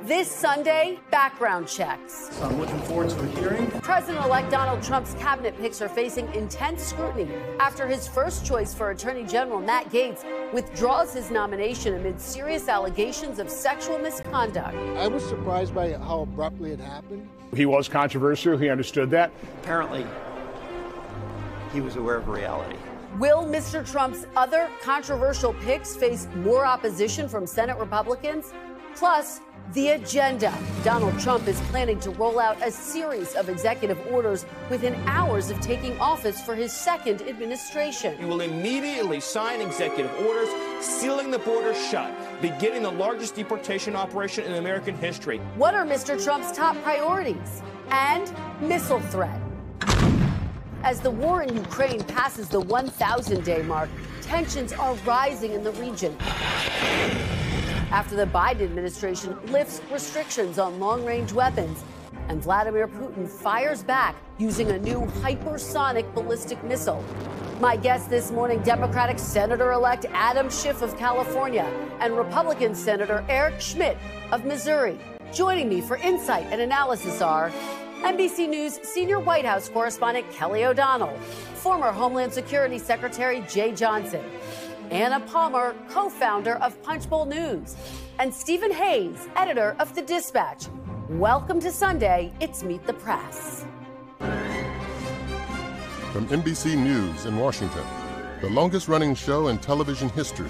This Sunday, background checks. I'm looking forward to a hearing. President-elect Donald Trump's cabinet picks are facing intense scrutiny after his first choice for Attorney General Matt Gaetz withdraws his nomination amid serious allegations of sexual misconduct. I was surprised by how abruptly it happened. He was controversial. He understood that. Apparently, he was aware of reality. Will Mr. Trump's other controversial picks face more opposition from Senate Republicans? Plus, the agenda. Donald Trump is planning to roll out a series of executive orders within hours of taking office for his second administration. He will immediately sign executive orders, sealing the border shut, beginning the largest deportation operation in American history. What are Mr. Trump's top priorities? And missile threat. As the war in Ukraine passes the 1,000-day mark, tensions are rising in the region after the Biden administration lifts restrictions on long-range weapons and Vladimir Putin fires back using a new hypersonic ballistic missile. My guest this morning, Democratic Senator-elect Adam Schiff of California and Republican Senator Eric Schmitt of Missouri. Joining me for insight and analysis are NBC News senior White House correspondent Kelly O'Donnell, former Homeland Security Secretary Jeh Johnson, Anna Palmer, co-founder of Punchbowl News, and Stephen Hayes, editor of The Dispatch. Welcome to Sunday. It's Meet the Press. From NBC News in Washington, the longest-running show in television history,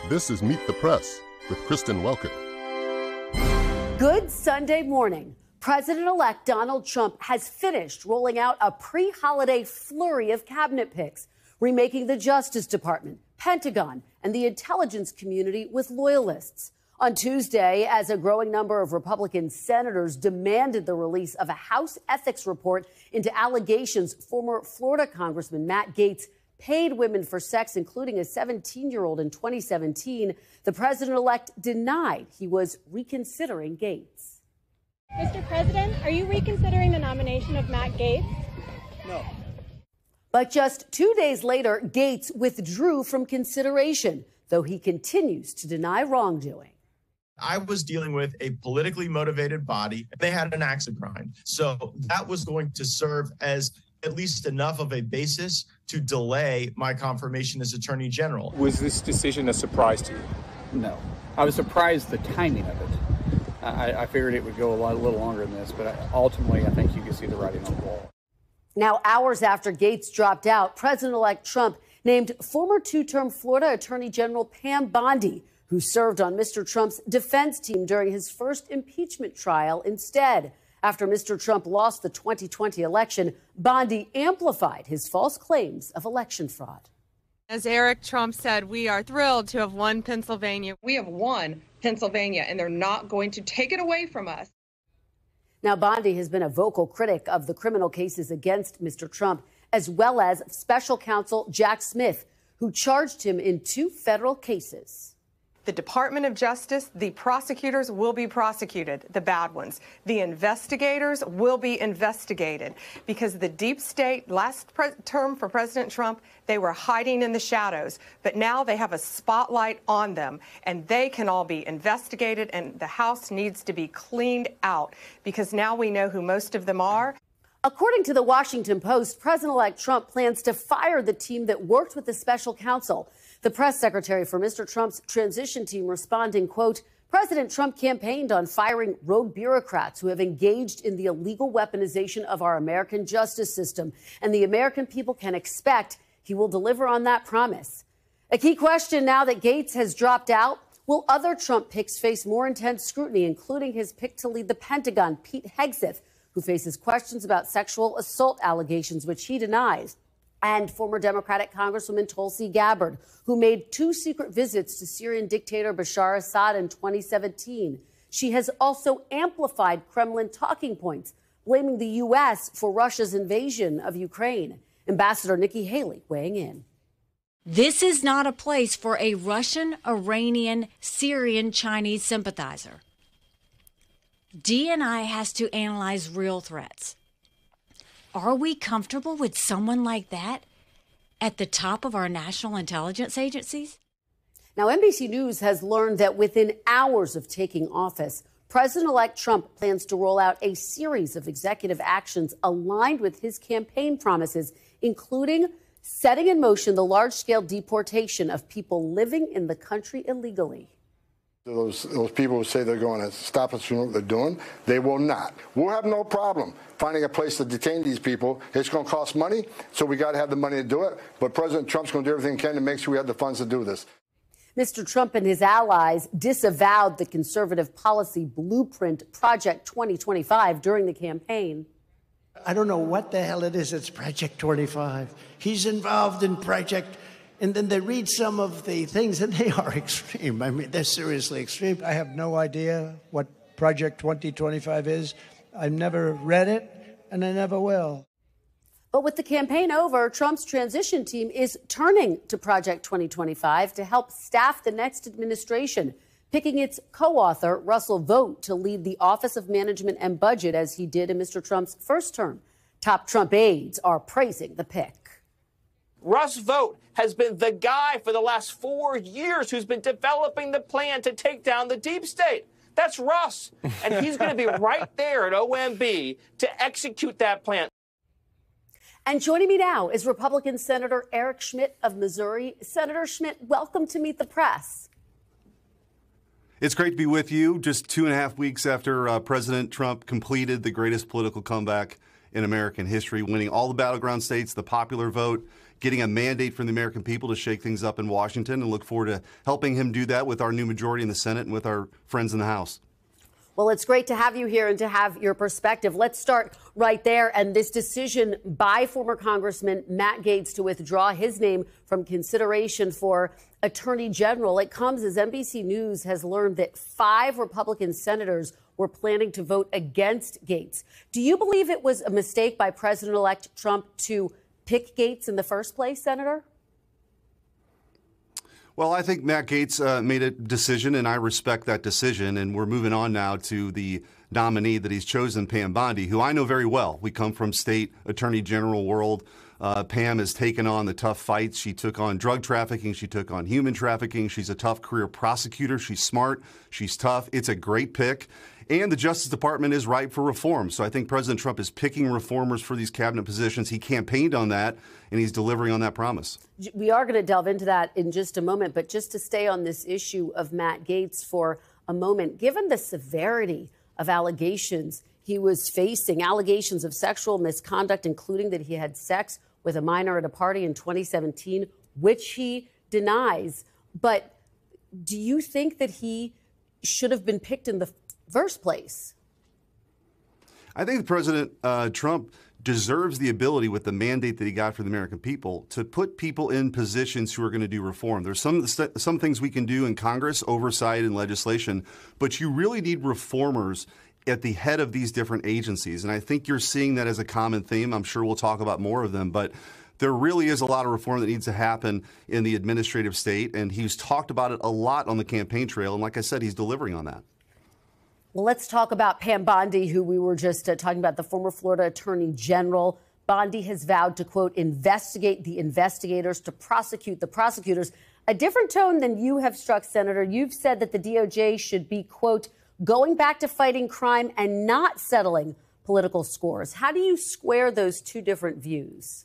this is Meet the Press with Kristen Welker. Good Sunday morning. President-elect Donald Trump has finished rolling out a pre-holiday flurry of cabinet picks, remaking the Justice Department, Pentagon, and the intelligence community with loyalists. On Tuesday, as a growing number of Republican senators demanded the release of a House ethics report into allegations former Florida Congressman Matt Gaetz paid women for sex, including a 17-year-old in 2017, the president-elect denied he was reconsidering Gaetz. Mr. President, are you reconsidering the nomination of Matt Gaetz? No. But just 2 days later, Gaetz withdrew from consideration, though he continues to deny wrongdoing. I was dealing with a politically motivated body. They had an axe to grind. So that was going to serve as at least enough of a basis to delay my confirmation as Attorney General. Was this decision a surprise to you? No. I was surprised the timing of it. I figured it would go a little longer than this, but ultimately I think you can see the writing on the wall. Now, hours after Gaetz dropped out, President-elect Trump named former two-term Florida Attorney General Pam Bondi, who served on Mr. Trump's defense team during his first impeachment trial instead. After Mr. Trump lost the 2020 election, Bondi amplified his false claims of election fraud. As Eric Trump said, we are thrilled to have won Pennsylvania. We have won Pennsylvania, and they're not going to take it away from us. Now, Bondi has been a vocal critic of the criminal cases against Mr. Trump, as well as special counsel Jack Smith, who charged him in 2 federal cases. The Department of Justice, the prosecutors will be prosecuted, the bad ones. The investigators will be investigated because the deep state, last term for President Trump, they were hiding in the shadows. But now they have a spotlight on them, and they can all be investigated, and the House needs to be cleaned out because now we know who most of them are. According to the Washington Post, President-elect Trump plans to fire the team that worked with the special counsel. The press secretary for Mr. Trump's transition team responding, quote, President Trump campaigned on firing rogue bureaucrats who have engaged in the illegal weaponization of our American justice system, and the American people can expect he will deliver on that promise. A key question now that Gaetz has dropped out, will other Trump picks face more intense scrutiny, including his pick to lead the Pentagon, Pete Hegseth, who faces questions about sexual assault allegations, which he denies, and former Democratic Congresswoman Tulsi Gabbard, who made 2 secret visits to Syrian dictator Bashar Assad in 2017. She has also amplified Kremlin talking points, blaming the U.S. for Russia's invasion of Ukraine. Ambassador Nikki Haley weighing in. This is not a place for a Russian, Iranian, Syrian, Chinese sympathizer. DNI has to analyze real threats. Are we comfortable with someone like that at the top of our national intelligence agencies? Now, NBC News has learned that within hours of taking office, President-elect Trump plans to roll out a series of executive actions aligned with his campaign promises, including setting in motion the large-scale deportation of people living in the country illegally. Those people who say they're going to stop us from what they're doing, they will not. We'll have no problem finding a place to detain these people. It's going to cost money, so we got to have the money to do it. But President Trump's going to do everything he can to make sure we have the funds to do this. Mr. Trump and his allies disavowed the conservative policy blueprint Project 2025 during the campaign. I don't know what the hell it is. It's Project 25. He's involved in Project. And then they read some of the things, and they are extreme. I mean, they're seriously extreme. I have no idea what Project 2025 is. I've never read it, and I never will. But with the campaign over, Trump's transition team is turning to Project 2025 to help staff the next administration, picking its co-author, Russell Vought, to lead the Office of Management and Budget, as he did in Mr. Trump's first term. Top Trump aides are praising the pick. Russ Vought has been the guy for the last 4 years who's been developing the plan to take down the deep state. That's Russ. And he's going to be right there at OMB to execute that plan. And joining me now is Republican Senator Eric Schmitt of Missouri. Senator Schmitt, welcome to Meet the Press. It's great to be with you just 2.5 weeks after President Trump completed the greatest political comeback in American history, winning all the battleground states, the popular vote, getting a mandate from the American people to shake things up in Washington, and look forward to helping him do that with our new majority in the Senate and with our friends in the House. Well, it's great to have you here and to have your perspective. Let's start right there. And this decision by former Congressman Matt Gaetz to withdraw his name from consideration for Attorney General, it comes as NBC News has learned that 5 Republican senators were planning to vote against Gaetz. Do you believe it was a mistake by President-elect Trump to pick Gaetz in the first place, Senator? Well, I think Matt Gaetz made a decision, and I respect that decision. And we're moving on now to the nominee that he's chosen, Pam Bondi, who I know very well. We come from state attorney general world. Pam has taken on the tough fights. She took on drug trafficking. She took on human trafficking. She's a tough career prosecutor. She's smart. She's tough. It's a great pick. And the Justice Department is ripe for reform. So I think President Trump is picking reformers for these cabinet positions. He campaigned on that, and he's delivering on that promise. We are going to delve into that in just a moment. But just to stay on this issue of Matt Gaetz for a moment, given the severity of allegations he was facing, allegations of sexual misconduct, including that he had sex with a minor at a party in 2017, which he denies. But do you think that he should have been picked in the first place? I think President Trump deserves the ability, with the mandate that he got for the American people, to put people in positions who are going to do reform. There's some things we can do in Congress, oversight and legislation, but you really need reformers at the head of these different agencies. And I think you're seeing that as a common theme. I'm sure we'll talk about more of them, but there really is a lot of reform that needs to happen in the administrative state. And he's talked about it a lot on the campaign trail. And like I said, he's delivering on that. Well, let's talk about Pam Bondi, who we were just talking about, the former Florida Attorney General. Bondi has vowed to, quote, investigate the investigators, to prosecute the prosecutors. A different tone than you have struck, Senator. You've said that the DOJ should be, quote, going back to fighting crime and not settling political scores. How do you square those two different views?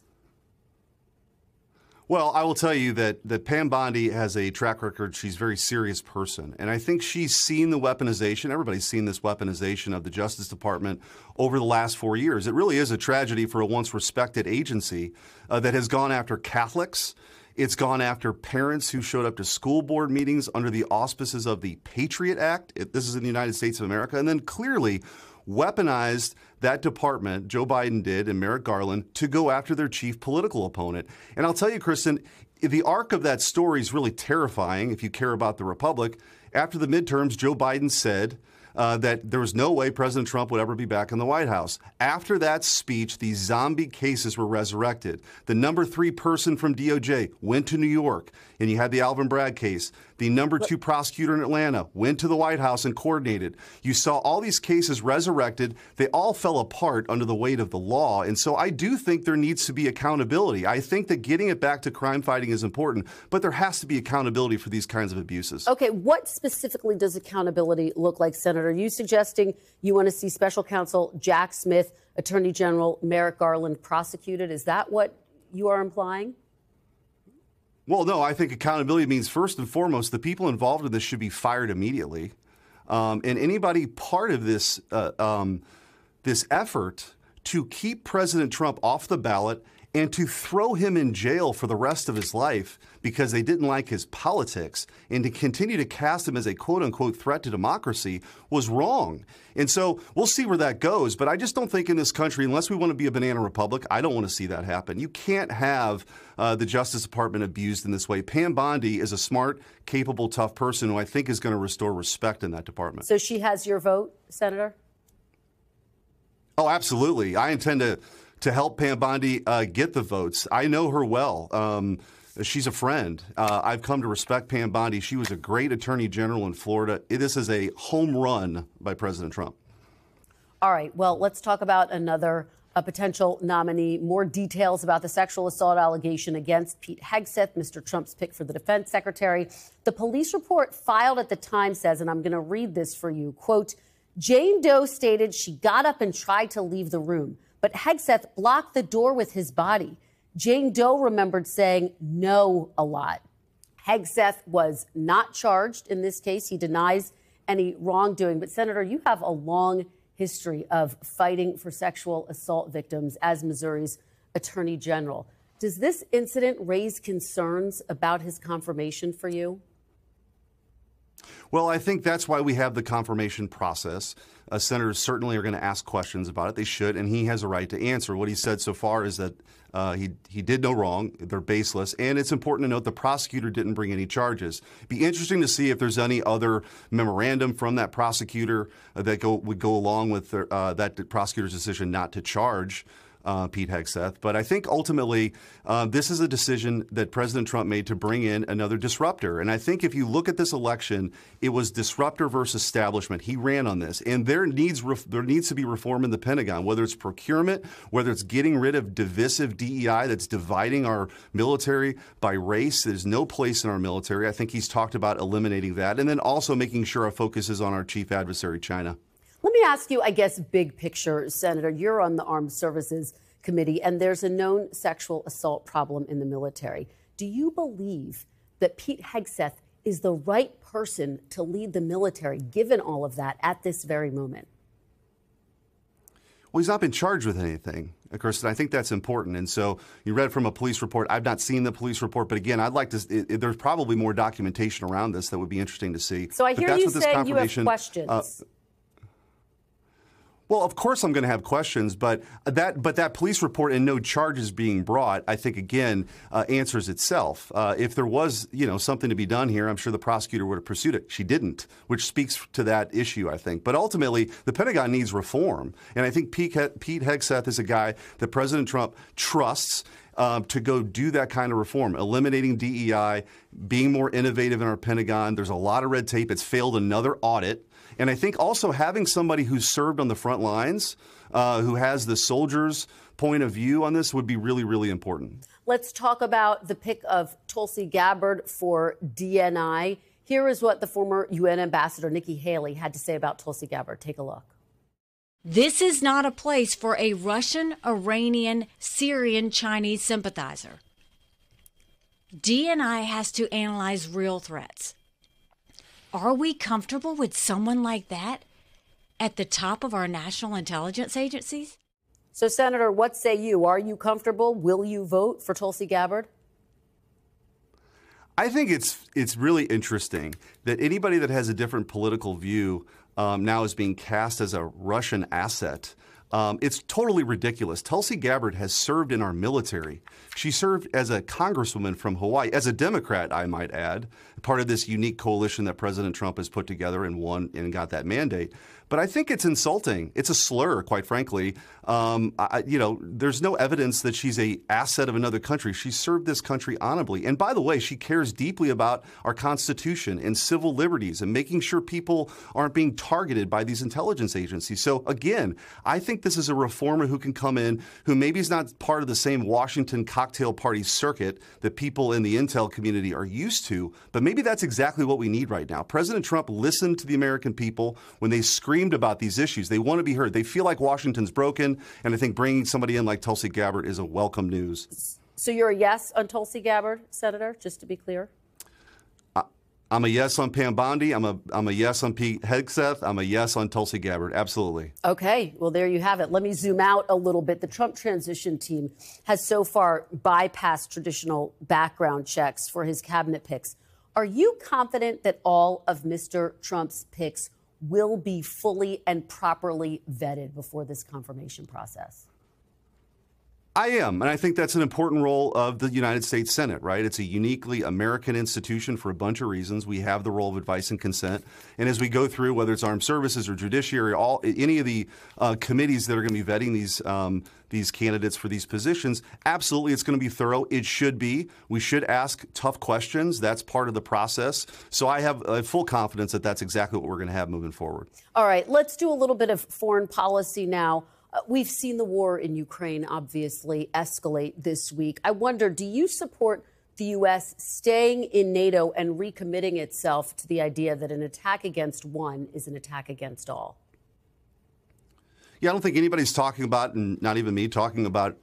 Well, I will tell you that Pam Bondi has a track record. She's a very serious person. And I think she's seen the weaponization. Everybody's seen this weaponization of the Justice Department over the last 4 years. It really is a tragedy for a once respected agency that has gone after Catholics. It's gone after parents who showed up to school board meetings under the auspices of the Patriot Act. This is in the United States of America. And then clearly weaponized that department, Joe Biden did, and Merrick Garland, to go after their chief political opponent. And I'll tell you, Kristen, the arc of that story is really terrifying if you care about the Republic. After the midterms, Joe Biden said that there was no way President Trump would ever be back in the White House. After that speech, these zombie cases were resurrected. The number 3 person from DOJ went to New York, and you had the Alvin Bragg case. The #2 prosecutor in Atlanta went to the White House and coordinated. You saw all these cases resurrected. They all fell apart under the weight of the law. And so I do think there needs to be accountability. I think that getting it back to crime fighting is important, but there has to be accountability for these kinds of abuses. Okay, what specifically does accountability look like, Senator? Are you suggesting you want to see Special Counsel Jack Smith, Attorney General Merrick Garland prosecuted? Is that what you are implying? Well, no, I think accountability means first and foremost, the people involved in this should be fired immediately. And anybody part of this, this effort to keep President Trump off the ballot and to throw him in jail for the rest of his life because they didn't like his politics and to continue to cast him as a quote-unquote threat to democracy was wrong. And so we'll see where that goes. But I just don't think in this country, unless we want to be a banana republic, I don't want to see that happen. You can't have the Justice Department abused in this way. Pam Bondi is a smart, capable, tough person who I think is going to restore respect in that department. So she has your vote, Senator? Oh, absolutely. I intend to help Pam Bondi get the votes. I know her well. She's a friend. I've come to respect Pam Bondi. She was a great attorney general in Florida. This is a home run by President Trump. All right. Well, let's talk about another potential nominee. More details about the sexual assault allegation against Pete Hegseth, Mr. Trump's pick for the defense secretary. The police report filed at the time says, and I'm going to read this for you, quote, Jane Doe stated she got up and tried to leave the room, but Hegseth blocked the door with his body. Jane Doe remembered saying no a lot. Hegseth was not charged in this case. He denies any wrongdoing. But, Senator, you have a long history of fighting for sexual assault victims as Missouri's Attorney General. Does this incident raise concerns about his confirmation for you? Well, I think that's why we have the confirmation process. Senators certainly are going to ask questions about it. They should, and he has a right to answer. What he said so far is that he did no wrong. They're baseless. And it's important to note the prosecutor didn't bring any charges. Be interesting to see if there's any other memorandum from that prosecutor that would go along with that prosecutor's decision not to charge Pete Hegseth. But I think ultimately this is a decision that President Trump made to bring in another disruptor. And I think if you look at this election, it was disruptor versus establishment. He ran on this. And there needs to be reform in the Pentagon, whether it's procurement, whether it's getting rid of divisive DEI that's dividing our military by race. There's no place in our military. I think he's talked about eliminating that. And then also making sure our focus is on our chief adversary, China. Let me ask you, I guess, big picture, Senator. You're on the Armed Services Committee, and there's a known sexual assault problem in the military. Do you believe that Pete Hegseth is the right person to lead the military, given all of that, at this very moment? Well, he's not been charged with anything, Kirsten. I think that's important. And so you read from a police report. I've not seen the police report, but again, I'd like to. There's probably more documentation around this that would be interesting to see. So I hear you saying you have questions. Well, of course I'm going to have questions, but that police report and no charges being brought, I think, again, answers itself. If there was, something to be done here, I'm sure the prosecutor would have pursued it. She didn't, which speaks to that issue, I think. But ultimately, the Pentagon needs reform. And I think Pete Hegseth is a guy that President Trump trusts to go do that kind of reform, eliminating DEI, being more innovative in our Pentagon. There's a lot of red tape. It's failed another audit. And I think also having somebody who's served on the front lines, who has the soldiers' point of view on this would be really, really important. Let's talk about the pick of Tulsi Gabbard for DNI. Here is what the former UN ambassador Nikki Haley had to say about Tulsi Gabbard. Take a look. This is not a place for a Russian, Iranian, Syrian, Chinese sympathizer. DNI has to analyze real threats. Are we comfortable with someone like that at the top of our national intelligence agencies? So, Senator, what say you? Are you comfortable? Will you vote for Tulsi Gabbard? I think it's really interesting that anybody that has a different political view now is being cast as a Russian asset. It's totally ridiculous. Tulsi Gabbard has served in our military. She served as a congresswoman from Hawaii, as a Democrat, I might add, part of this unique coalition that President Trump has put together and won and got that mandate. But I think it's insulting. It's a slur, quite frankly. There's no evidence that she's an asset of another country. She served this country honorably. And by the way, she cares deeply about our Constitution and civil liberties and making sure people aren't being targeted by these intelligence agencies. So again, I think this is a reformer who can come in, who maybe is not part of the same Washington cocktail party circuit that people in the intel community are used to, but maybe that's exactly what we need right now. President Trump listened to the American people when they screamed about these issues. They want to be heard. They feel like Washington's broken, and I think bringing somebody in like Tulsi Gabbard is a welcome news. So you're a yes on Tulsi Gabbard, Senator, just to be clear? I'm a yes on Pam Bondi. I'm a yes on Pete Hegseth. I'm a yes on Tulsi Gabbard. Absolutely. Okay. Well, there you have it. Let me zoom out a little bit. The Trump transition team has so far bypassed traditional background checks for his cabinet picks. Are you confident that all of Mr. Trump's picks will be fully and properly vetted before this confirmation process? I am, and I think that's an important role of the United States Senate, right? It's a uniquely American institution for a bunch of reasons. We have the role of advice and consent, and as we go through, whether it's armed services or judiciary, any of the committees that are going to be vetting these candidates for these positions, absolutely, it's going to be thorough. It should be. We should ask tough questions. That's part of the process. So I have full confidence that that's exactly what we're going to have moving forward. All right, let's do a little bit of foreign policy now. We've seen the war in Ukraine, obviously, escalate this week. I wonder, do you support the U.S. staying in NATO and recommitting itself to the idea that an attack against one is an attack against all? Yeah, I don't think anybody's talking about, and not even me, talking about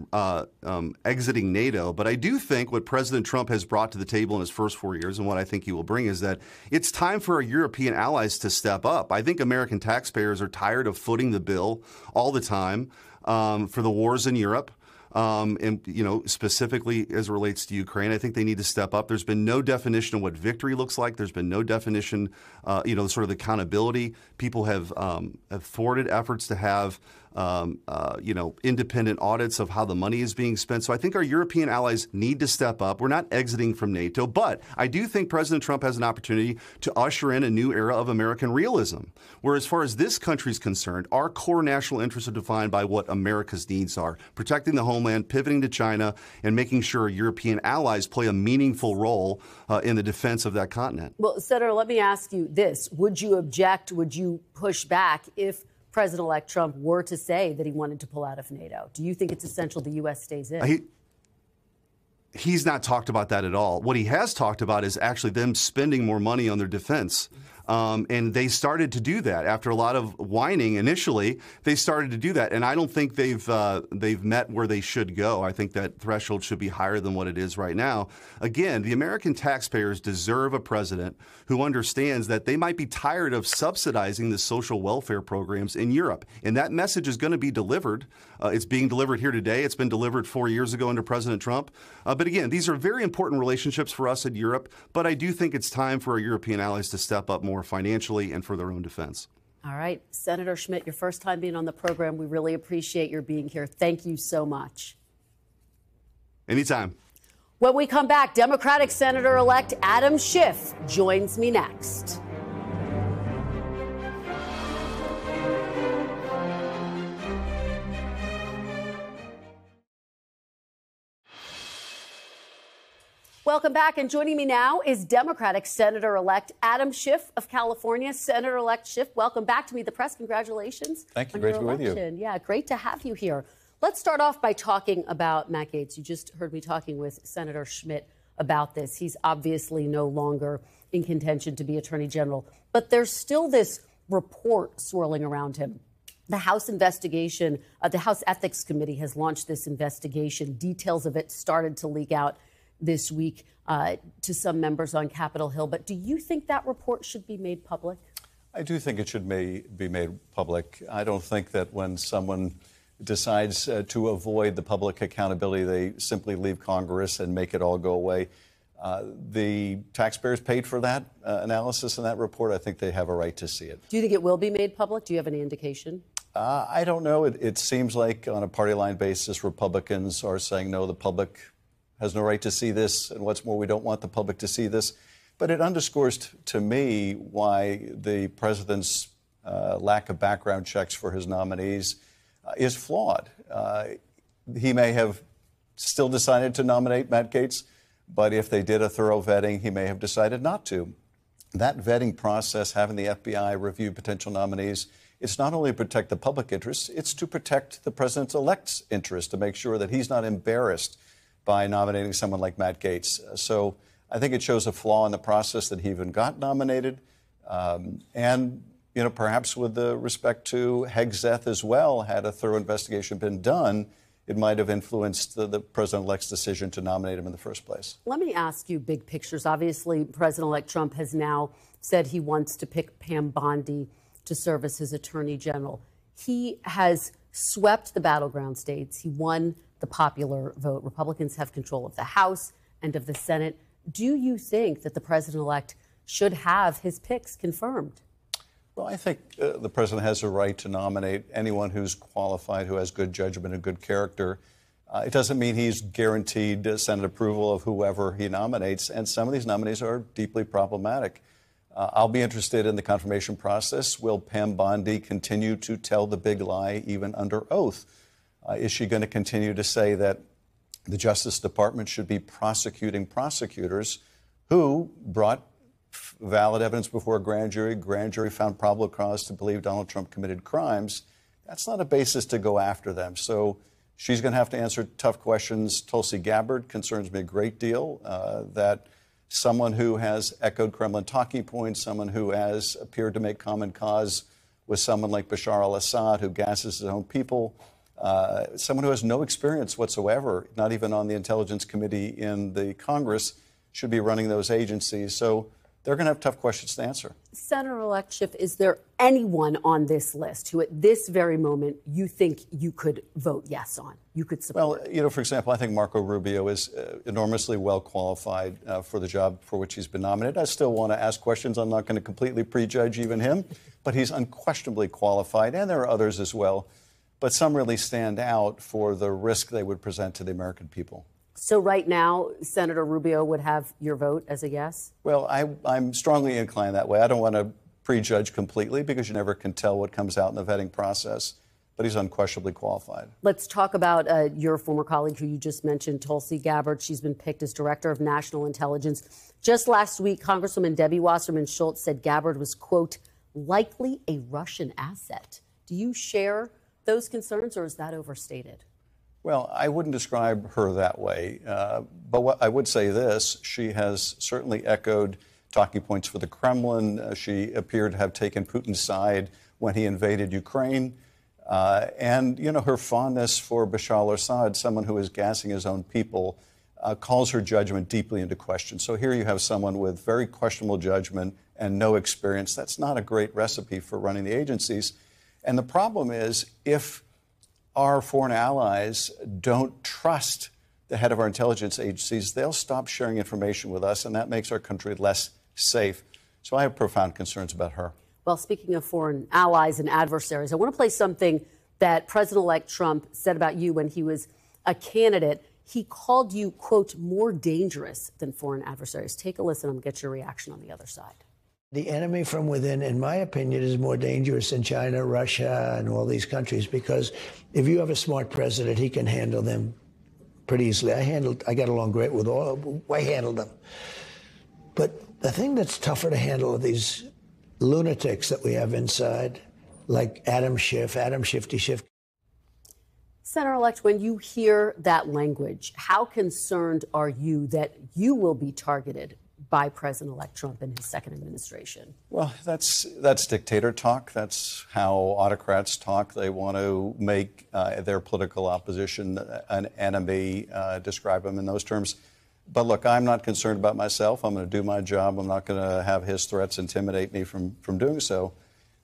exiting NATO. But I do think what President Trump has brought to the table in his first 4 years, and what I think he will bring, is that it's time for our European allies to step up. I think American taxpayers are tired of footing the bill all the time for the wars in Europe. And, specifically as it relates to Ukraine, I think they need to step up. There's been no definition of what victory looks like. There's been no definition, sort of the accountability. People have thwarted efforts to have, independent audits of how the money is being spent. So I think our European allies need to step up. We're not exiting from NATO, but I do think President Trump has an opportunity to usher in a new era of American realism, where as far as this country's concerned, our core national interests are defined by what America's needs are, protecting the homeland, pivoting to China, and making sure European allies play a meaningful role in the defense of that continent. Well, Senator, let me ask you this. Would you object, would you push back if President-elect Trump were to say that he wanted to pull out of NATO? Do you think it's essential the U.S. stays in? He's not talked about that at all. What he has talked about is actually them spending more money on their defense. And they started to do that after a lot of whining initially. They started to do that, and I don't think they've met where they should go. I think that threshold should be higher than what it is right now. Again, the American taxpayers deserve a president who understands that they might be tired of subsidizing the social welfare programs in Europe, and that message is going to be delivered. It's being delivered here today. It's been delivered 4 years ago under President Trump. But again, these are very important relationships for us in Europe. But I do think it's time for our European allies to step up more financially and for their own defense. All right. Senator Schmitt, your first time being on the program. We really appreciate your being here. Thank you so much. Anytime. When we come back, Democratic Senator-elect Adam Schiff joins me next. Welcome back, and joining me now is Democratic Senator-elect Adam Schiff of California. Senator-elect Schiff, welcome back to Meet the Press. Congratulations. Thank you. Great to be with you. Yeah, great to have you here. Let's start off by talking about Matt Gaetz. You just heard me talking with Senator Schmitt about this. He's obviously no longer in contention to be Attorney General, but there's still this report swirling around him. The House investigation, the House Ethics Committee has launched this investigation. Details of it started to leak out this week to some members on Capitol Hill. But do you think that report should be made public? I do think it should be made public. I don't think that when someone decides to avoid the public accountability, they simply leave Congress and make it all go away. The taxpayers paid for that analysis and that report. I think they have a right to see it. Do you think it will be made public? Do you have any indication? I don't know. It seems like on a party line basis, Republicans are saying, no, the public has no right to see this. And what's more, we don't want the public to see this. But it underscores to me why the president's lack of background checks for his nominees is flawed. He may have still decided to nominate Matt Gaetz, but if they did a thorough vetting, he may have decided not to. That vetting process, having the FBI review potential nominees, it's not only to protect the public interest, it's to protect the president-elect's interest, to make sure that he's not embarrassed by nominating someone like Matt Gaetz. So I think it shows a flaw in the process that he even got nominated. And, you know, perhaps with respect to Hegseth as well, had a thorough investigation been done, it might have influenced the president-elect's decision to nominate him in the first place. Let me ask you big pictures. Obviously, President-elect Trump has now said he wants to pick Pam Bondi to serve as his attorney general. He has swept the battleground states. He won the popular vote. Republicans have control of the House and of the Senate. Do you think that the president-elect should have his picks confirmed? Well, I think the president has a right to nominate anyone who's qualified, who has good judgment and good character. It doesn't mean he's guaranteed Senate approval of whoever he nominates, and some of these nominees are deeply problematic. I'll be interested in the confirmation process. Will Pam Bondi continue to tell the big lie even under oath? Is she going to continue to say that the Justice Department should be prosecuting prosecutors who brought valid evidence before a grand jury found probable cause to believe Donald Trump committed crimes? That's not a basis to go after them. So she's going to have to answer tough questions. Tulsi Gabbard concerns me a great deal, that someone who has echoed Kremlin talking points, someone who has appeared to make common cause with someone like Bashar al-Assad, who gasses his own people, someone who has no experience whatsoever, not even on the Intelligence Committee in the Congress, should be running those agencies. So they're going to have tough questions to answer. Senator-elect Schiff, is there anyone on this list who at this very moment you think you could vote yes on, you could support? Well, you know, for example, I think Marco Rubio is enormously well qualified for the job for which he's been nominated. I still want to ask questions. I'm not going to completely prejudge even him, but he's unquestionably qualified, and there are others as well. But some really stand out for the risk they would present to the American people. So right now, Senator Rubio would have your vote as a yes? Well, I'm strongly inclined that way. I don't want to prejudge completely because you never can tell what comes out in the vetting process, but he's unquestionably qualified. Let's talk about your former colleague who you just mentioned, Tulsi Gabbard. She's been picked as Director of National Intelligence. Just last week, Congresswoman Debbie Wasserman Schultz said Gabbard was, quote, likely a Russian asset. Do you share those concerns, or is that overstated? Well, I wouldn't describe her that way, but what I would say this, she has certainly echoed talking points for the Kremlin. She appeared to have taken Putin's side when he invaded Ukraine. And, you know, her fondness for Bashar al-Assad, someone who is gassing his own people, calls her judgment deeply into question. So here you have someone with very questionable judgment and no experience. That's not a great recipe for running the agencies. And the problem is, if our foreign allies don't trust the head of our intelligence agencies, they'll stop sharing information with us, and that makes our country less safe. So I have profound concerns about her. Well, speaking of foreign allies and adversaries, I want to play something that President-elect Trump said about you when he was a candidate. He called you, quote, more dangerous than foreign adversaries. Take a listen and get your reaction on the other side. The enemy from within, in my opinion, is more dangerous than China, Russia, and all these countries, because if you have a smart president, he can handle them pretty easily. I got along great with all of them. I handled them. But the thing that's tougher to handle are these lunatics that we have inside, like Adam Schiff, Shifty Schiff. Senator-elect, when you hear that language, how concerned are you that you will be targeted by President-elect Trump and his second administration? Well, that's dictator talk. That's how autocrats talk. They want to make their political opposition an enemy, describe them in those terms. But look, I'm not concerned about myself. I'm going to do my job. I'm not going to have his threats intimidate me from doing so.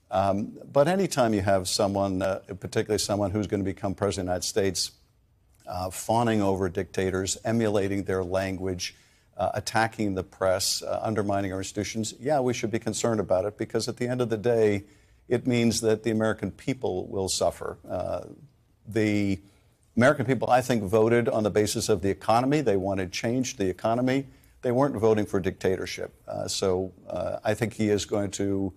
But anytime you have someone, particularly someone who's going to become president of the United States, fawning over dictators, emulating their language, attacking the press, undermining our institutions, yeah, we should be concerned about it, because at the end of the day, it means that the American people will suffer. The American people, I think, voted on the basis of the economy. They wanted change to the economy. They weren't voting for dictatorship. So I think he is going to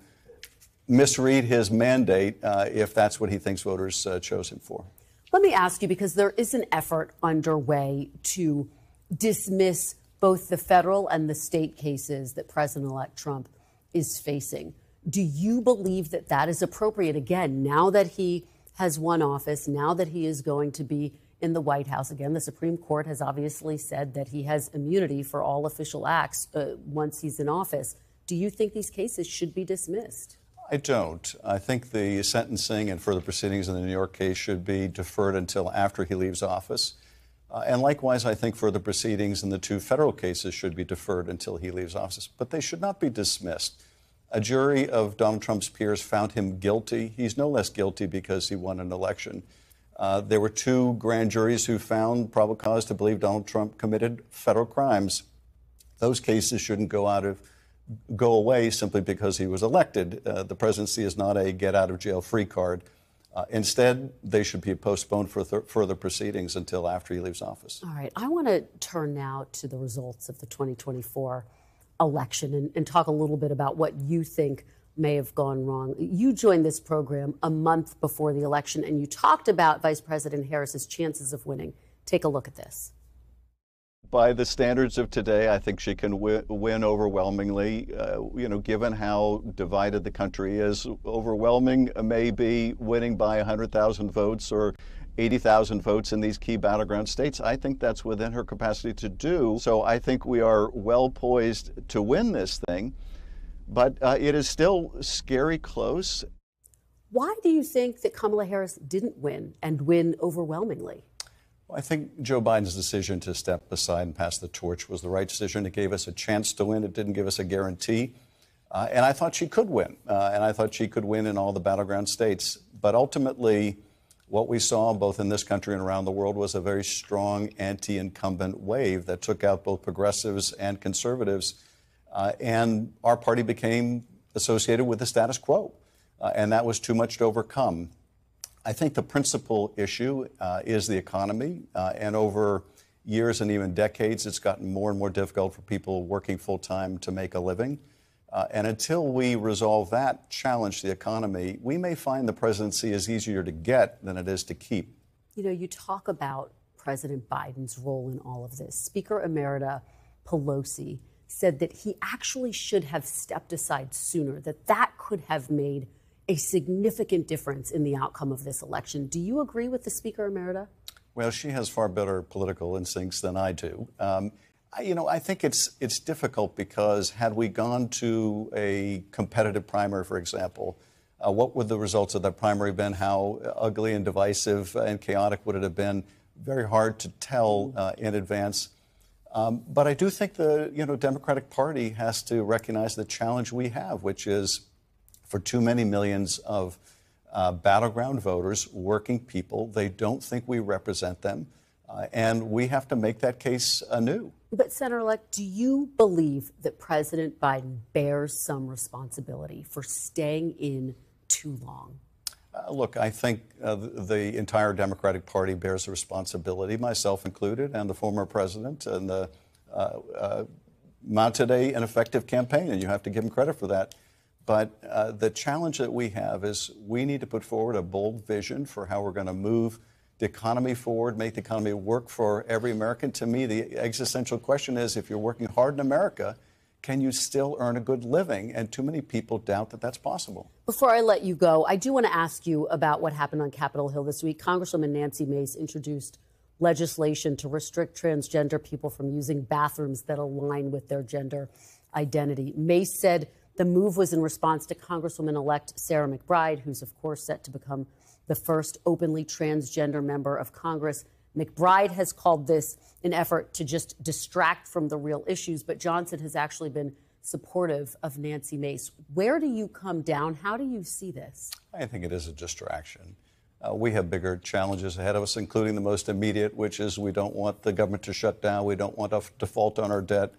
misread his mandate if that's what he thinks voters chose him for. Let me ask you, because there is an effort underway to dismiss both the federal and the state cases that President-elect Trump is facing. Do you believe that that is appropriate? Again, now that he has won office, now that he is going to be in the White House again, the Supreme Court has obviously said that he has immunity for all official acts once he's in office. Do you think these cases should be dismissed? I don't. I think the sentencing and further proceedings in the New York case should be deferred until after he leaves office. And likewise, I think further proceedings in the two federal cases should be deferred until he leaves office. But they should not be dismissed. A jury of Donald Trump's peers found him guilty. He's no less guilty because he won an election. There were two grand juries who found probable cause to believe Donald Trump committed federal crimes. Those cases shouldn't go away simply because he was elected. The presidency is not a get-out-of-jail-free card. Instead, they should be postponed for further proceedings until after he leaves office. All right. I want to turn now to the results of the 2024 election and talk a little bit about what you think may have gone wrong. You joined this program a month before the election, and you talked about Vice President Harris's chances of winning. Take a look at this. By the standards of today, I think she can win overwhelmingly. Given how divided the country is, overwhelming may be winning by 100,000 votes or 80,000 votes in these key battleground states. I think that's within her capacity to do. So I think we are well poised to win this thing, but it is still scary close. Why do you think that Kamala Harris didn't win and win overwhelmingly? I think Joe Biden's decision to step aside and pass the torch was the right decision. It gave us a chance to win. It didn't give us a guarantee. And I thought she could win. And I thought she could win in all the battleground states. But ultimately, what we saw both in this country and around the world was a very strong anti-incumbent wave that took out both progressives and conservatives. And our party became associated with the status quo. And that was too much to overcome. I think the principal issue is the economy, and over years and even decades, it's gotten more and more difficult for people working full-time to make a living. And until we resolve that challenge, the economy, we may find the presidency is easier to get than it is to keep. You know, you talk about President Biden's role in all of this. Speaker Emerita Pelosi said that he actually should have stepped aside sooner, that could have made a significant difference in the outcome of this election. Do you agree with the Speaker Emerita? Well, she has far better political instincts than I do. I think it's difficult because had we gone to a competitive primary, for example, what would the results of that primary been? How ugly and divisive and chaotic would it have been? Very hard to tell in advance. But I do think the Democratic Party has to recognize the challenge we have, which is for too many millions of battleground voters, working people, they don't think we represent them. And we have to make that case anew. But, Senator-elect, do you believe that President Biden bears some responsibility for staying in too long? Look, I think the entire Democratic Party bears a responsibility, myself included, and the former president, and the mounted an effective campaign, and you have to give him credit for that. But the challenge that we have is we need to put forward a bold vision for how we're going to move the economy forward, make the economy work for every American. To me, the existential question is, if you're working hard in America, can you still earn a good living? And too many people doubt that that's possible. Before I let you go, I do want to ask you about what happened on Capitol Hill this week. Congresswoman Nancy Mace introduced legislation to restrict transgender people from using bathrooms that align with their gender identity. Mace said the move was in response to Congresswoman-elect Sarah McBride, who's, of course, set to become the first openly transgender member of Congress. McBride has called this an effort to just distract from the real issues, but Johnson has actually been supportive of Nancy Mace. Where do you come down? How do you see this? I think it is a distraction. We have bigger challenges ahead of us, including the most immediate, which is we don't want the government to shut down. We don't want to default on our debt.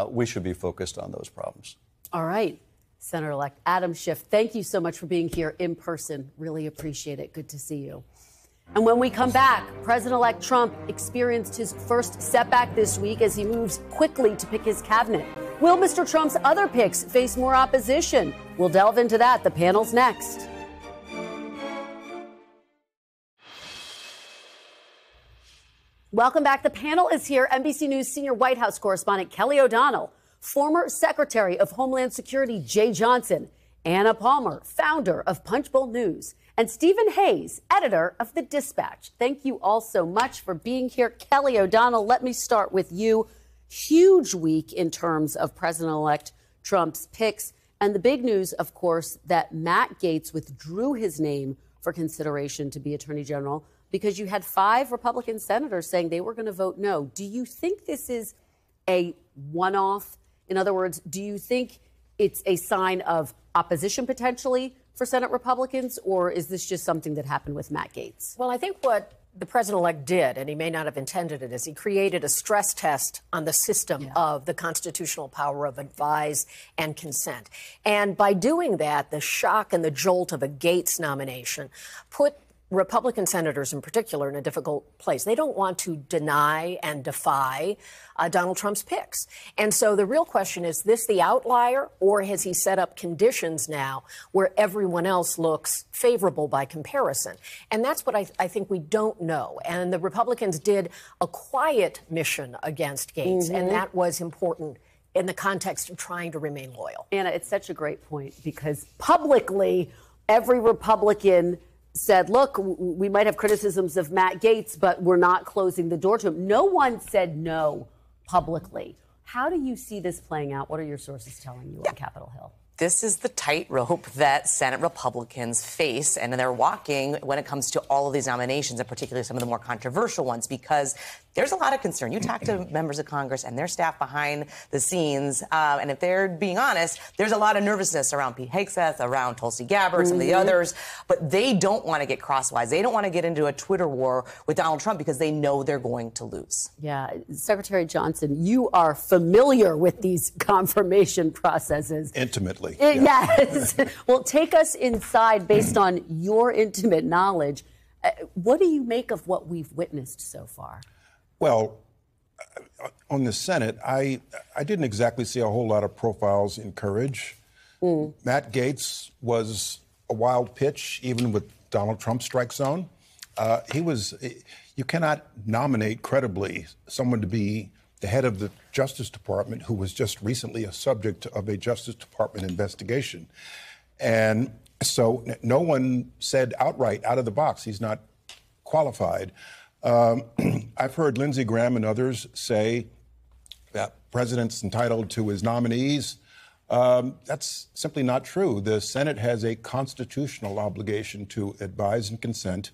We should be focused on those problems. All right. Senator-elect Adam Schiff, thank you so much for being here in person. Really appreciate it. Good to see you. And when we come back, President-elect Trump experienced his first setback this week as he moves quickly to pick his cabinet. Will Mr. Trump's other picks face more opposition? We'll delve into that. The panel's next. Welcome back. The panel is here. NBC News senior White House correspondent Kelly O'Donnell, former Secretary of Homeland Security Jeh Johnson, Anna Palmer, founder of Punchbowl News, and Stephen Hayes, editor of The Dispatch. Thank you all so much for being here. Kelly O'Donnell, let me start with you. Huge week in terms of President-elect Trump's picks. And the big news, of course, that Matt Gaetz withdrew his name for consideration to be Attorney General because you had 5 Republican senators saying they were going to vote no. Do you think this is a one-off? In other words, do you think it's a sign of opposition potentially for Senate Republicans, or is this just something that happened with Matt Gaetz? Well, I think what the president-elect did, and he may not have intended it, is he created a stress test on the system of the constitutional power of advise and consent. And by doing that, the shock and the jolt of a Gaetz nomination put Republican senators in particular in a difficult place. They don't want to deny and defy Donald Trump's picks. And so the real question is this the outlier, or has he set up conditions now where everyone else looks favorable by comparison? And that's what I think we don't know. And the Republicans did a quiet mission against Gaetz, and that was important in the context of trying to remain loyal. Anna, it's such a great point because publicly every Republican said, look, we might have criticisms of Matt Gaetz, but we're not closing the door to him. No one said no publicly. How do you see this playing out? What are your sources telling you on Capitol Hill? This is the tightrope that Senate Republicans face, and they're walking when it comes to all of these nominations, and particularly some of the more controversial ones, because there's a lot of concern. You talk to members of Congress and their staff behind the scenes, and if they're being honest, there's a lot of nervousness around Pete Hegseth, around Tulsi Gabbard, some of the others, but they don't want to get crosswise. They don't want to get into a Twitter war with Donald Trump because they know they're going to lose. Yeah. Secretary Johnson, you are familiar with these confirmation processes. Intimately. Yes. Well, take us inside based on your intimate knowledge. What do you make of what we've witnessed so far? Well, on the Senate, I didn't exactly see a whole lot of profiles in courage. Matt Gaetz was a wild pitch, even with Donald Trump's strike zone. You cannot nominate credibly someone to be the head of the Justice Department who was just recently a subject of a Justice Department investigation. And so no one said outright, out of the box, he's not qualified. I've heard Lindsey Graham and others say that the president's entitled to his nominees. That's simply not true. The Senate has a constitutional obligation to advise and consent.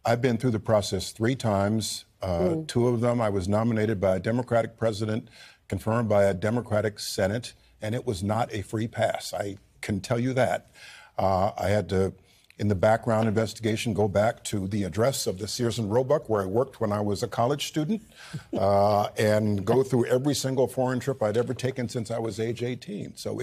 I've been through the process 3 times. 2 of them I was nominated by a Democratic president, confirmed by a Democratic Senate, and it was not a free pass. I can tell you that. I had to, in the background investigation, go back to the address of the Sears and Roebuck where I worked when I was a college student and go through every single foreign trip I'd ever taken since I was age 18. So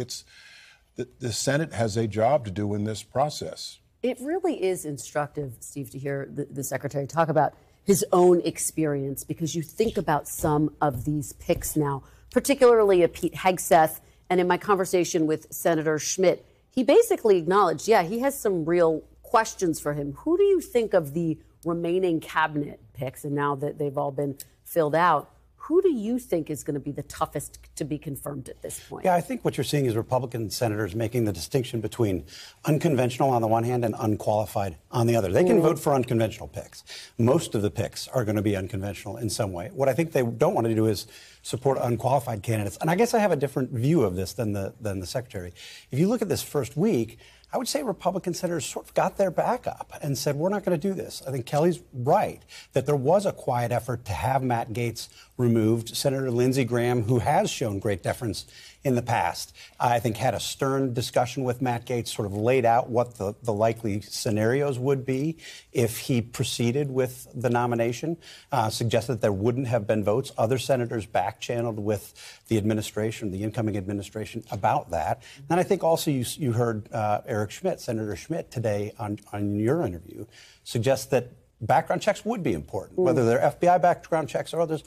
the Senate has a job to do in this process. It really is instructive, Steve, to hear the Secretary talk about his own experience, because you think about some of these picks now, particularly a Pete Hegseth. And in my conversation with Senator Schmitt, he basically acknowledged, he has some real questions for him. Who do you think of the remaining cabinet picks, and now that they've all been filled out, who do you think is going to be the toughest to be confirmed at this point? Yeah, I think what you're seeing is Republican senators making the distinction between unconventional on the one hand and unqualified on the other. They can vote for unconventional picks. Most of the picks are going to be unconventional in some way. What I think they don't want to do is support unqualified candidates. And I guess I have a different view of this than the Secretary. If you look at this first week, I would say Republican senators sort of got their back up and said, we're not going to do this. I think Kelly's right that there was a quiet effort to have Matt Gaetz removed. Senator Lindsey Graham, who has shown great deference in the past, I think had a stern discussion with Matt Gaetz, sort of laid out what the likely scenarios would be if he proceeded with the nomination, suggested that there wouldn't have been votes. Other senators back-channeled with the administration, the incoming administration, about that. And I think also you heard Eric Schmitt, Senator Schmitt, today on your interview, suggest that background checks would be important, whether they're FBI background checks or others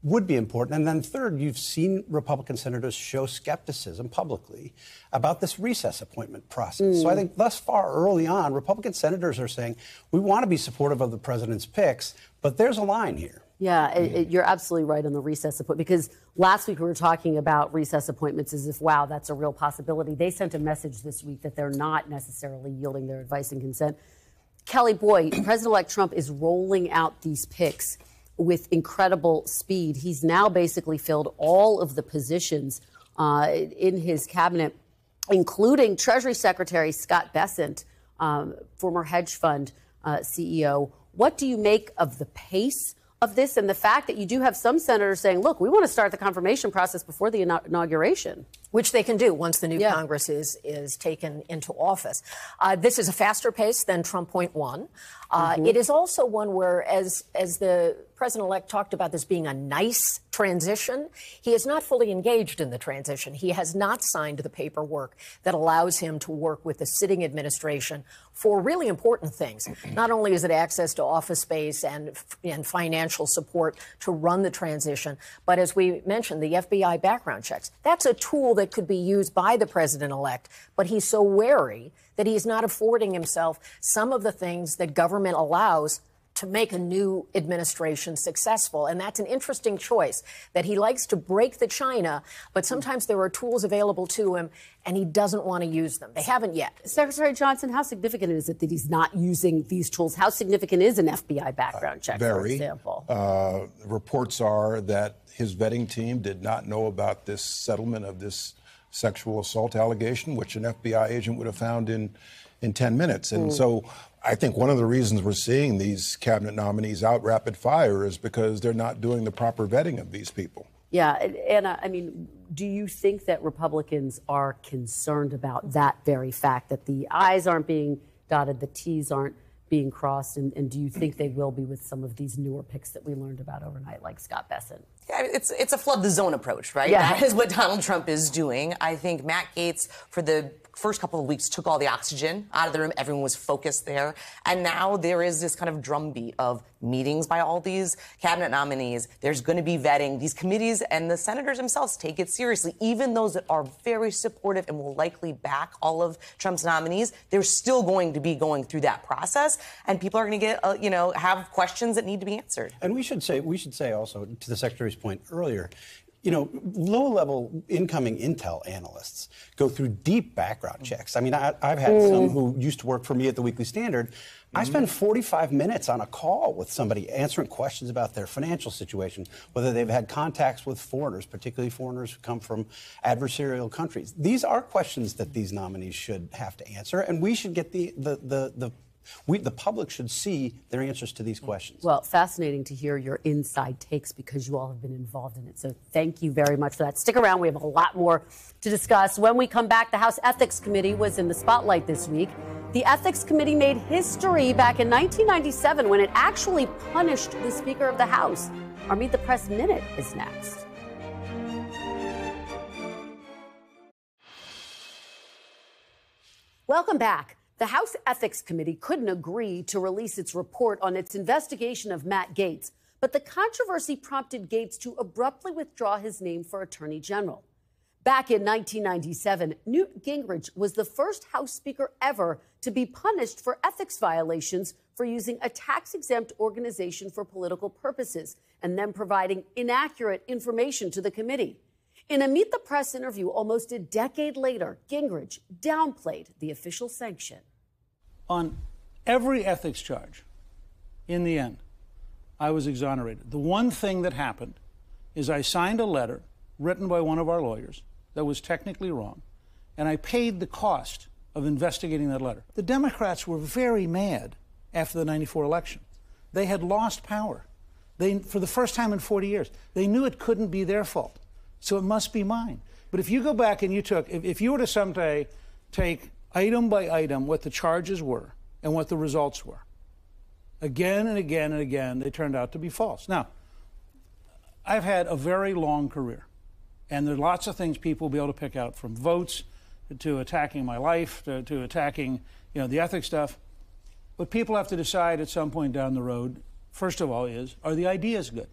would be important. And then third, you've seen Republican senators show skepticism publicly about this recess appointment process. So I think thus far early on, Republican senators are saying, we want to be supportive of the president's picks, but there's a line here. Yeah, you're absolutely right on the recess appointment, because last week we were talking about recess appointments as if, wow, that's a real possibility. They sent a message this week that they're not necessarily yielding their advice and consent. Kelly, boy, President-elect Trump is rolling out these picks with incredible speed. He's now basically filled all of the positions in his cabinet, including Treasury Secretary Scott Bessent, former hedge fund CEO. What do you make of the pace of this and the fact that you do have some senators saying, look, we want to start the confirmation process before the inauguration? Which they can do once the new Congress is taken into office. This is a faster pace than Trump Point 1. It is also one where, as the president-elect talked about this being a nice transition, he is not fully engaged in the transition. He has not signed the paperwork that allows him to work with the sitting administration for really important things. Not only is it access to office space and financial support to run the transition, but as we mentioned, the FBI background checks. That's a tool that could be used by the president-elect, but he's so wary that he's not affording himself some of the things that government allows to make a new administration successful. And that's an interesting choice, that he likes to break the china, but sometimes there are tools available to him and he doesn't want to use them. They haven't yet. Secretary Johnson, how significant is it that he's not using these tools? How significant is an FBI background check, for example? Reports are that his vetting team did not know about this settlement of this sexual assault allegation, which an FBI agent would have found in 10 minutes. And so I think one of the reasons we're seeing these cabinet nominees out rapid fire is because they're not doing the proper vetting of these people. Yeah, Anna, I mean, do you think that Republicans are concerned about that very fact, that the I's aren't being dotted, the T's aren't being crossed, and do you think they will be with some of these newer picks that we learned about overnight, like Scott Bessent? Yeah, it's a flood the zone approach, right? Yeah. That is what Donald Trump is doing. I think Matt Gaetz, for the first couple of weeks, took all the oxygen out of the room. Everyone was focused there. And now there is this kind of drumbeat of meetings by all these cabinet nominees. There's going to be vetting. These committees and the senators themselves take it seriously. Even those that are very supportive and will likely back all of Trump's nominees, they're still going to be going through that process. And people are going to get, have questions that need to be answered. And we should say also, to the Secretary's point earlier, low-level incoming intel analysts go through deep background checks. I mean, I've had some who used to work for me at the Weekly Standard. I spend 45 minutes on a call with somebody answering questions about their financial situation, whether they've had contacts with foreigners, particularly foreigners who come from adversarial countries. These are questions that these nominees should have to answer, and we should get the public should see their answers to these questions. Well, fascinating to hear your inside takes because you all have been involved in it. So thank you very much for that. Stick around. We have a lot more to discuss. When we come back, the House Ethics Committee was in the spotlight this week. The Ethics Committee made history back in 1997 when it actually punished the Speaker of the House. Our Meet the Press Minute is next. Welcome back. The House Ethics Committee couldn't agree to release its report on its investigation of Matt Gaetz, but the controversy prompted Gaetz to abruptly withdraw his name for Attorney General. Back in 1997, Newt Gingrich was the first House Speaker ever to be punished for ethics violations for using a tax-exempt organization for political purposes and then providing inaccurate information to the committee. In a Meet the Press interview almost a decade later, Gingrich downplayed the official sanction. On every ethics charge, in the end, I was exonerated. The one thing that happened is I signed a letter written by one of our lawyers that was technically wrong, and I paid the cost of investigating that letter. The Democrats were very mad after the '94 election. They had lost power. For the first time in 40 years, they knew it couldn't be their fault, so it must be mine. But if you go back and you took, if you were to someday take item by item what the charges were and what the results were, again and again and again, they turned out to be false. Now, I've had a very long career, and there are lots of things people will be able to pick out, from votes to attacking my life to attacking, the ethics stuff. What people have to decide at some point down the road, first of all, are the ideas good?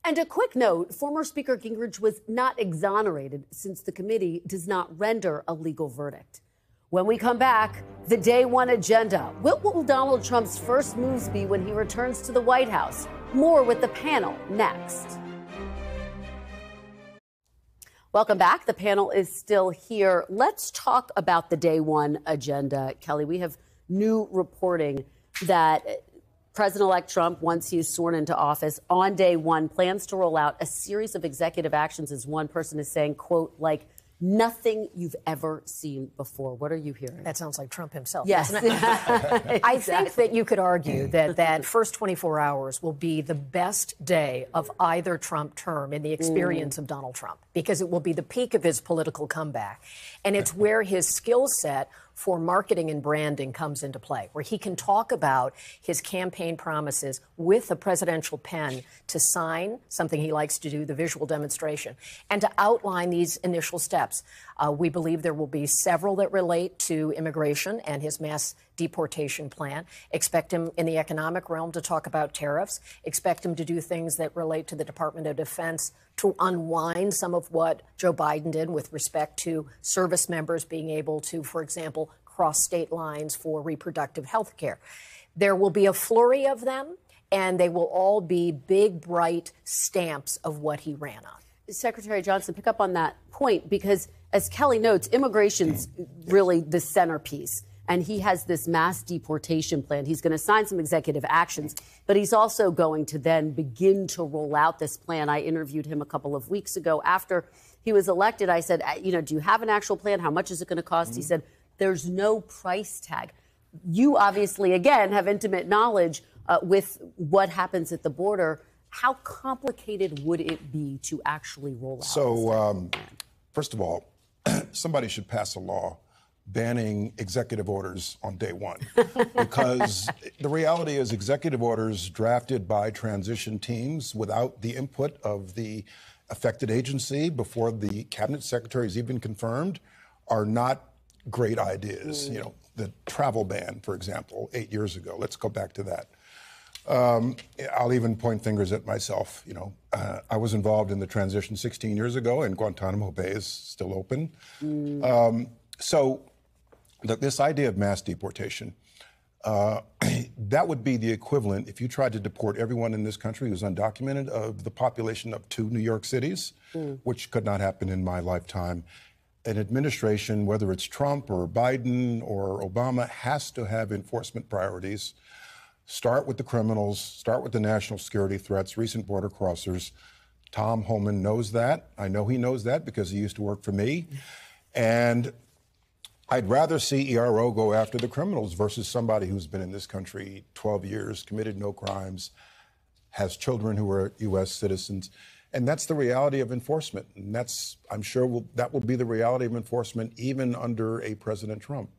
And a quick note, former Speaker Gingrich was not exonerated since the committee does not render a legal verdict. When we come back, the day one agenda. What will Donald Trump's first moves be when he returns to the White House? More with the panel next. Welcome back. The panel is still here. Let's talk about the day one agenda. Kelly, we have new reporting that President-elect Trump, once he is sworn into office on day one, plans to roll out a series of executive actions, as one person is saying, quote, like nothing you've ever seen before. What are you hearing? That sounds like Trump himself. Yes. Doesn't it? I think that you could argue that first 24 hours will be the best day of either Trump term in the experience of Donald Trump, because it will be the peak of his political comeback. And it's where his skill set for marketing and branding comes into play, where he can talk about his campaign promises with a presidential pen to sign, something he likes to do, the visual demonstration, and to outline these initial steps. We believe there will be several that relate to immigration and his mass deportation plan. Expect him in the economic realm to talk about tariffs. Expect him to do things that relate to the Department of Defense, to unwind some of what Joe Biden did with respect to service members being able to, for example, cross state lines for reproductive health care. There will be a flurry of them, and they will all be big, bright stamps of what he ran on. Secretary Johnson, pick up on that point, because as Kelly notes, immigration's really the centerpiece. And he has this mass deportation plan. He's going to sign some executive actions, but he's also going to then begin to roll out this plan. I interviewed him a couple of weeks ago after he was elected. I said, do you have an actual plan? How much is it going to cost? He said, there's no price tag. You obviously, again, have intimate knowledge with what happens at the border. How complicated would it be to actually roll out? So, first of all, somebody should pass a law banning executive orders on day one, because the reality is executive orders drafted by transition teams without the input of the affected agency before the cabinet secretary is even confirmed are not great ideas. The travel ban, for example, 8 years ago. Let's go back to that. I'll even point fingers at myself. I was involved in the transition 16 years ago, and Guantanamo Bay is still open. So this idea of mass deportation, that would be the equivalent, if you tried to deport everyone in this country who's undocumented, of the population of 2 New York cities, which could not happen in my lifetime. An administration, whether it's Trump or Biden or Obama, has to have enforcement priorities. Start with the criminals, start with the national security threats, recent border crossers. Tom Homan knows that. I know he knows that because he used to work for me. And I'd rather see ERO go after the criminals versus somebody who's been in this country 12 years, committed no crimes, has children who are U.S. citizens. And that's the reality of enforcement. And I'm sure that will be the reality of enforcement even under a President Trump.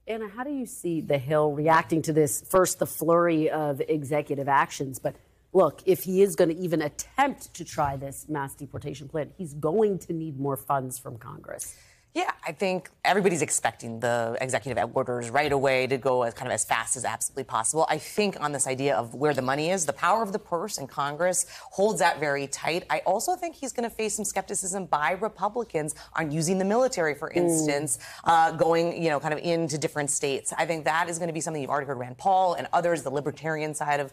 Anna, how do you see the Hill reacting to this? First, the flurry of executive actions. But look, if he is going to even attempt to try this mass deportation plan, he's going to need more funds from Congress. Yeah, I think everybody's expecting the executive orders right away to go as fast as absolutely possible. I think on this idea of where the money is, the power of the purse in Congress holds that very tight. I also think he's going to face some skepticism by Republicans on using the military, for instance, going, into different states. I think that is going to be something you've already heard Rand Paul and others, the libertarian side of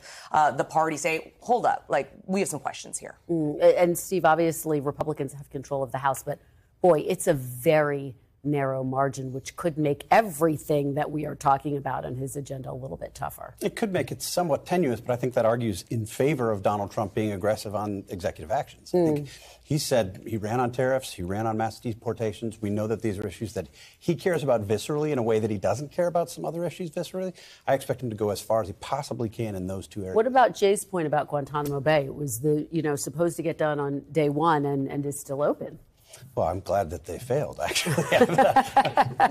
the party, say, hold up, we have some questions here. And Steve, obviously Republicans have control of the House, but boy, it's a very narrow margin, which could make everything that we are talking about on his agenda a little bit tougher. It could make it somewhat tenuous, but I think that argues in favor of Donald Trump being aggressive on executive actions. I think he said he ran on tariffs, he ran on mass deportations. We know that these are issues that he cares about viscerally in a way that he doesn't care about some other issues viscerally. I expect him to go as far as he possibly can in those two areas. What about Jay's point about Guantanamo Bay? It was supposed to get done on day one and is still open. Well, I'm glad that they failed, actually.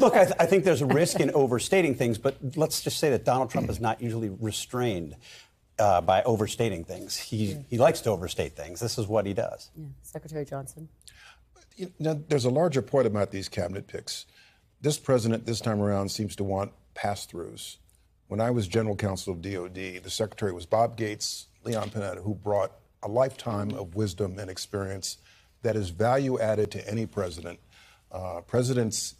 Look, I think there's a risk in overstating things, but let's just say that Donald Trump is not usually restrained by overstating things. He likes to overstate things. This is what he does. Yeah. Secretary Johnson. You know, there's a larger point about these cabinet picks. This president, this time around, seems to want pass-throughs. When I was general counsel of DOD, the secretary was Bob Gates, Leon Panetta, who brought a lifetime of wisdom and experience that is value added to any president. Presidents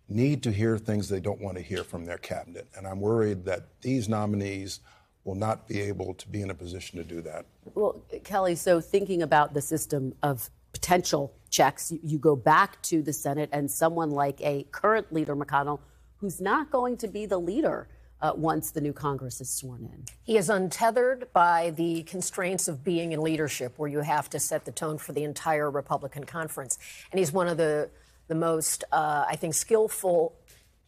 need to hear things they don't want to hear from their cabinet. And I'm worried that these nominees will not be able to be in a position to do that. Well, Kelly, so thinking about the system of potential checks, you go back to the Senate and someone like a current leader, McConnell, who's not going to be the leader once the new Congress is sworn in. He is untethered by the constraints of being in leadership, where you have to set the tone for the entire Republican conference. And he's one of the most, I think, skillful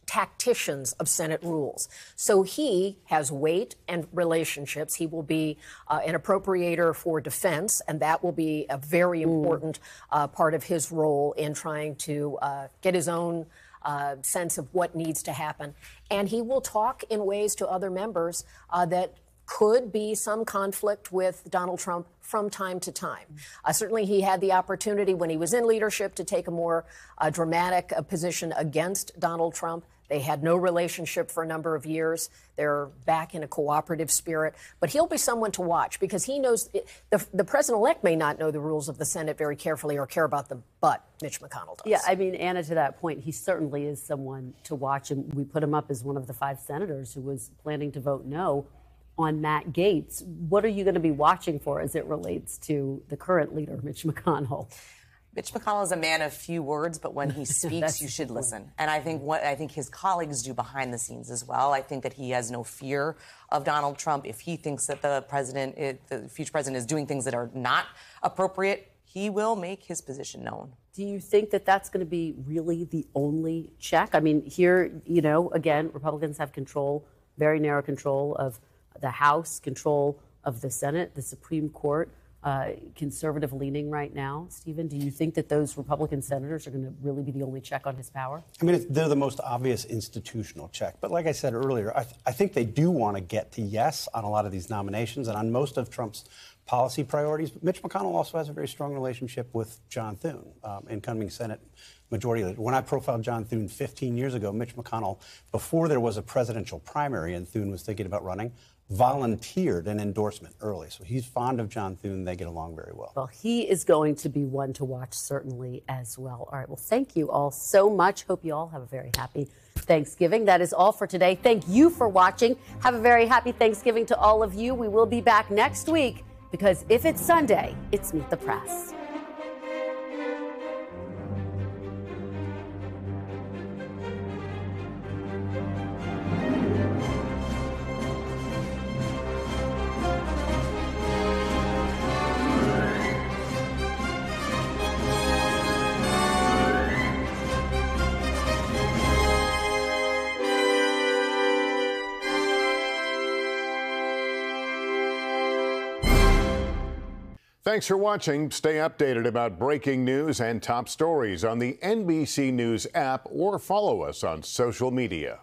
tacticians of Senate rules. So he has weight and relationships. He will be an appropriator for defense, and that will be a very important part of his role in trying to get his own sense of what needs to happen. And he will talk in ways to other members that could be some conflict with Donald Trump from time to time. Certainly, he had the opportunity when he was in leadership to take a more dramatic position against Donald Trump. They had no relationship for a number of years. They're back in a cooperative spirit. But he'll be someone to watch because he knows the president-elect may not know the rules of the Senate very carefully or care about them, but Mitch McConnell does. Yeah, I mean, Anna, to that point, he certainly is someone to watch. And we put him up as one of the 5 senators who was planning to vote no on Matt Gaetz. What are you going to be watching for as it relates to the current leader, Mitch McConnell? Mitch McConnell is a man of few words, but when he speaks, you should listen. And I think his colleagues do behind the scenes as well. I think that he has no fear of Donald Trump. If he thinks that the future president is doing things that are not appropriate, he will make his position known. Do you think that that's going to be really the only check? I mean, here, you know, again, Republicans have control, very narrow control of the House, control of the Senate, the Supreme Court. Conservative leaning right now. Stephen, do you think that those Republican senators are going to really be the only check on his power? I mean, they're the most obvious institutional check. But like I said earlier, I think they do want to get to yes on a lot of these nominations and on most of Trump's policy priorities. But Mitch McConnell also has a very strong relationship with John Thune, incoming Senate Majority Leader. When I profiled John Thune 15 years ago, Mitch McConnell, before there was a presidential primary and Thune was thinking about running, volunteered an endorsement early. So he's fond of John Thune. They get along very well. Well, he is going to be one to watch, certainly, as well. All right. Well, thank you all so much. Hope you all have a very happy Thanksgiving. That is all for today. Thank you for watching. Have a very happy Thanksgiving to all of you. We will be back next week because if it's Sunday, it's Meet the Press. Thanks for watching. Stay updated about breaking news and top stories on the NBC News app or follow us on social media.